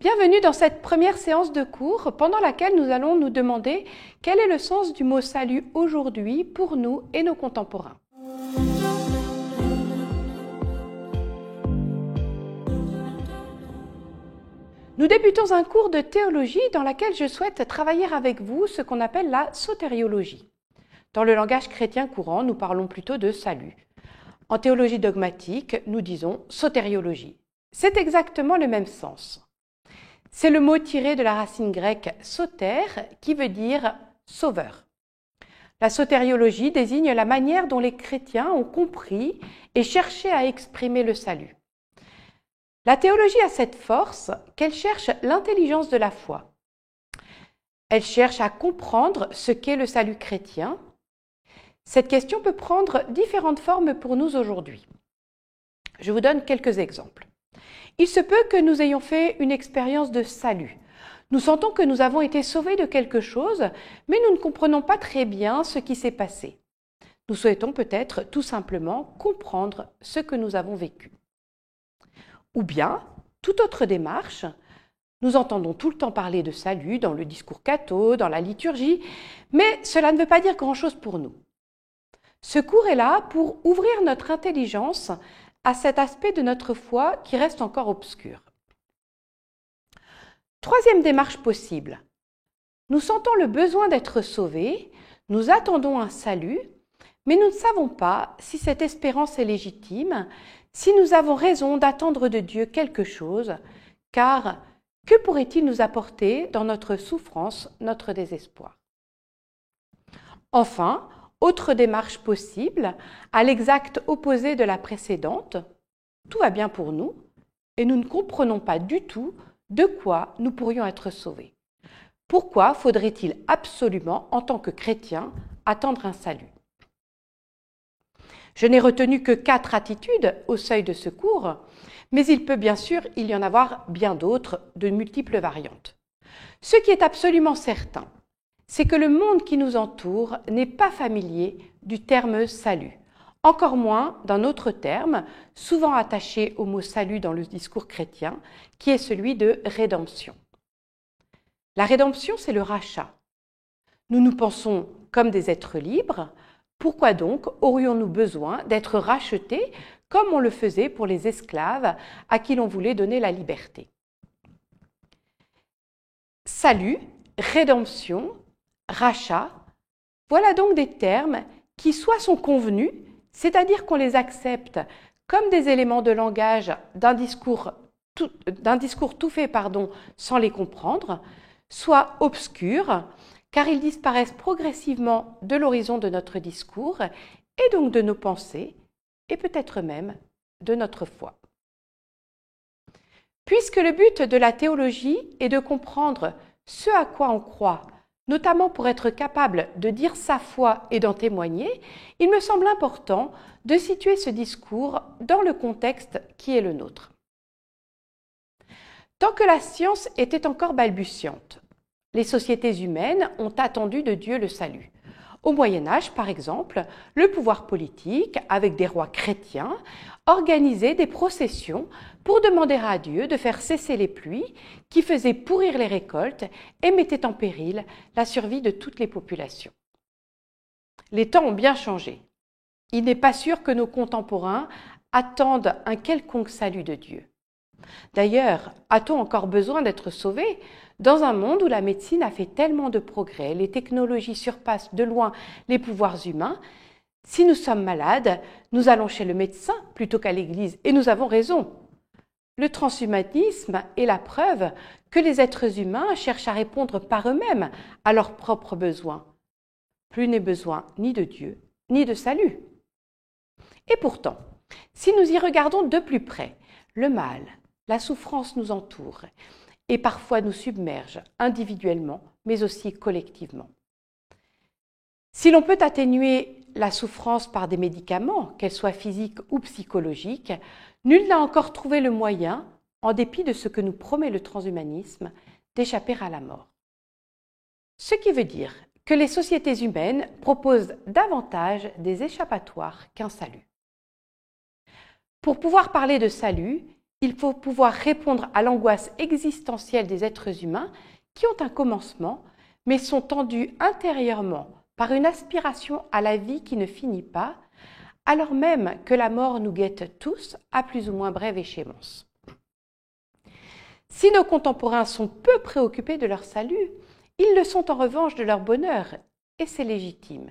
Bienvenue dans cette première séance de cours pendant laquelle nous allons nous demander quel est le sens du mot salut aujourd'hui pour nous et nos contemporains. Nous débutons un cours de théologie dans lequel je souhaite travailler avec vous ce qu'on appelle la sotériologie. Dans le langage chrétien courant, nous parlons plutôt de salut. En théologie dogmatique, nous disons sotériologie. C'est exactement le même sens. C'est le mot tiré de la racine grecque soter qui veut dire sauveur. La sotériologie désigne la manière dont les chrétiens ont compris et cherché à exprimer le salut. La théologie a cette force qu'elle cherche l'intelligence de la foi. Elle cherche à comprendre ce qu'est le salut chrétien. Cette question peut prendre différentes formes pour nous aujourd'hui. Je vous donne quelques exemples. Il se peut que nous ayons fait une expérience de salut. Nous sentons que nous avons été sauvés de quelque chose, mais nous ne comprenons pas très bien ce qui s'est passé. Nous souhaitons peut-être tout simplement comprendre ce que nous avons vécu. Ou bien, toute autre démarche, nous entendons tout le temps parler de salut dans le discours catho, dans la liturgie, mais cela ne veut pas dire grand-chose pour nous. Ce cours est là pour ouvrir notre intelligence à cet aspect de notre foi qui reste encore obscur. Troisième démarche possible. Nous sentons le besoin d'être sauvés, nous attendons un salut, mais nous ne savons pas si cette espérance est légitime, si nous avons raison d'attendre de Dieu quelque chose, car que pourrait-il nous apporter dans notre souffrance, notre désespoir? Enfin, autre démarche possible, à l'exact opposé de la précédente, tout va bien pour nous et nous ne comprenons pas du tout de quoi nous pourrions être sauvés. Pourquoi faudrait-il absolument, en tant que chrétien, attendre un salut? Je n'ai retenu que 4 attitudes au seuil de ce cours, mais il peut bien sûr y en avoir bien d'autres, de multiples variantes. Ce qui est absolument certain, c'est que le monde qui nous entoure n'est pas familier du terme salut, encore moins d'un autre terme, souvent attaché au mot salut dans le discours chrétien, qui est celui de rédemption. La rédemption, c'est le rachat. Nous nous pensons comme des êtres libres, pourquoi donc aurions-nous besoin d'être rachetés comme on le faisait pour les esclaves à qui l'on voulait donner la liberté? Salut, rédemption, rachat, voilà donc des termes qui soit sont convenus, c'est-à-dire qu'on les accepte comme des éléments de langage d'un discours tout fait sans les comprendre, soit obscurs, car ils disparaissent progressivement de l'horizon de notre discours et donc de nos pensées, et peut-être même de notre foi. Puisque le but de la théologie est de comprendre ce à quoi on croit, notamment pour être capable de dire sa foi et d'en témoigner, il me semble important de situer ce discours dans le contexte qui est le nôtre. Tant que la science était encore balbutiante, les sociétés humaines ont attendu de Dieu le salut. Au Moyen-Âge, par exemple, le pouvoir politique, avec des rois chrétiens, organisait des processions pour demander à Dieu de faire cesser les pluies qui faisaient pourrir les récoltes et mettaient en péril la survie de toutes les populations. Les temps ont bien changé. Il n'est pas sûr que nos contemporains attendent un quelconque salut de Dieu. D'ailleurs, a-t-on encore besoin d'être sauvés dans un monde où la médecine a fait tellement de progrès, les technologies surpassent de loin les pouvoirs humains? Si nous sommes malades, nous allons chez le médecin plutôt qu'à l'église, et nous avons raison. Le transhumanisme est la preuve que les êtres humains cherchent à répondre par eux-mêmes à leurs propres besoins. Plus n'est besoin ni de Dieu, ni de salut. Et pourtant, si nous y regardons de plus près, le mal, la souffrance nous entoure et parfois nous submerge individuellement, mais aussi collectivement. Si l'on peut atténuer la souffrance par des médicaments, qu'elles soient physiques ou psychologiques, nul n'a encore trouvé le moyen, en dépit de ce que nous promet le transhumanisme, d'échapper à la mort. Ce qui veut dire que les sociétés humaines proposent davantage des échappatoires qu'un salut. Pour pouvoir parler de salut, Il faut pouvoir répondre à l'angoisse existentielle des êtres humains qui ont un commencement, mais sont tendus intérieurement par une aspiration à la vie qui ne finit pas, alors même que la mort nous guette tous à plus ou moins brève échéance. Si nos contemporains sont peu préoccupés de leur salut, ils le sont en revanche de leur bonheur, et c'est légitime.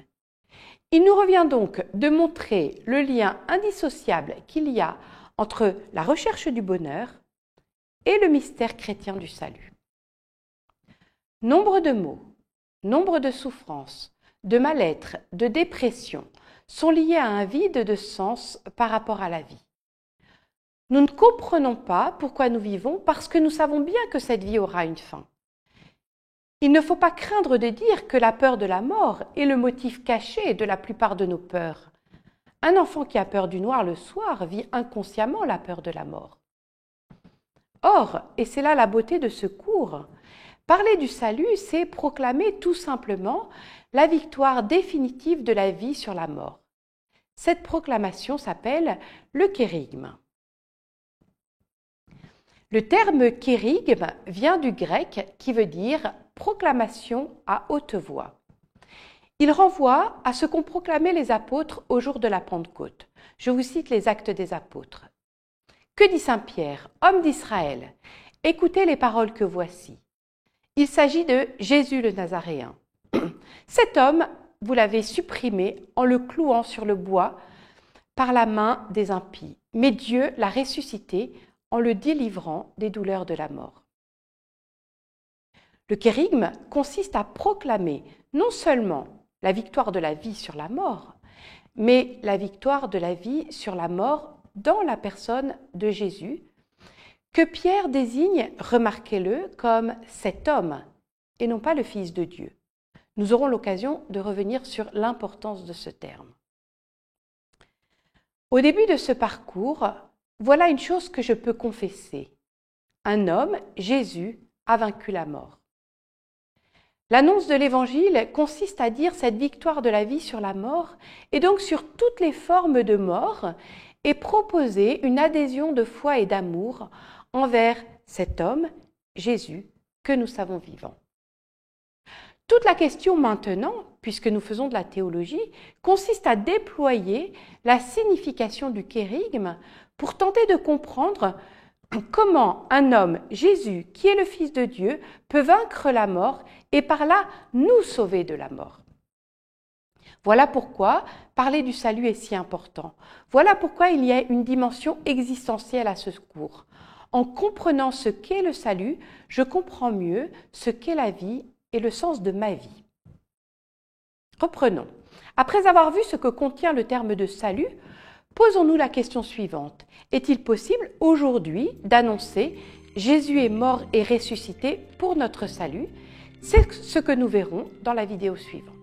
Il nous revient donc de montrer le lien indissociable qu'il y a entre la recherche du bonheur et le mystère chrétien du salut. Nombre de maux, nombre de souffrances, de mal-être, de dépression sont liés à un vide de sens par rapport à la vie. Nous ne comprenons pas pourquoi nous vivons parce que nous savons bien que cette vie aura une fin. Il ne faut pas craindre de dire que la peur de la mort est le motif caché de la plupart de nos peurs. Un enfant qui a peur du noir le soir vit inconsciemment la peur de la mort. Or, et c'est là la beauté de ce cours, parler du salut, c'est proclamer tout simplement la victoire définitive de la vie sur la mort. Cette proclamation s'appelle le kérygme. Le terme kérygme vient du grec qui veut dire proclamation à haute voix. Il renvoie à ce qu'ont proclamé les apôtres au jour de la Pentecôte. Je vous cite les Actes des Apôtres. Que dit saint Pierre, homme d'Israël? Écoutez les paroles que voici. Il s'agit de Jésus le Nazaréen. Cet homme, vous l'avez supprimé en le clouant sur le bois par la main des impies, mais Dieu l'a ressuscité en le délivrant des douleurs de la mort. Le kérygme consiste à proclamer non seulement la victoire de la vie sur la mort, mais la victoire de la vie sur la mort dans la personne de Jésus, que Pierre désigne, remarquez-le, comme cet homme, et non pas le Fils de Dieu. Nous aurons l'occasion de revenir sur l'importance de ce terme. Au début de ce parcours, voilà une chose que je peux confesser. Un homme, Jésus, a vaincu la mort. L'annonce de l'Évangile consiste à dire cette victoire de la vie sur la mort et donc sur toutes les formes de mort et proposer une adhésion de foi et d'amour envers cet homme, Jésus, que nous savons vivant. Toute la question maintenant, puisque nous faisons de la théologie, consiste à déployer la signification du kérygme pour tenter de comprendre comment un homme, Jésus, qui est le Fils de Dieu, peut vaincre la mort et par là nous sauver de la mort. Voilà pourquoi parler du salut est si important. Voilà pourquoi il y a une dimension existentielle à ce cours. En comprenant ce qu'est le salut, je comprends mieux ce qu'est la vie et le sens de ma vie. Reprenons. Après avoir vu ce que contient le terme de salut, posons-nous la question suivante. Est-il possible aujourd'hui d'annoncer « Jésus est mort et ressuscité pour notre salut » C'est ce que nous verrons dans la vidéo suivante.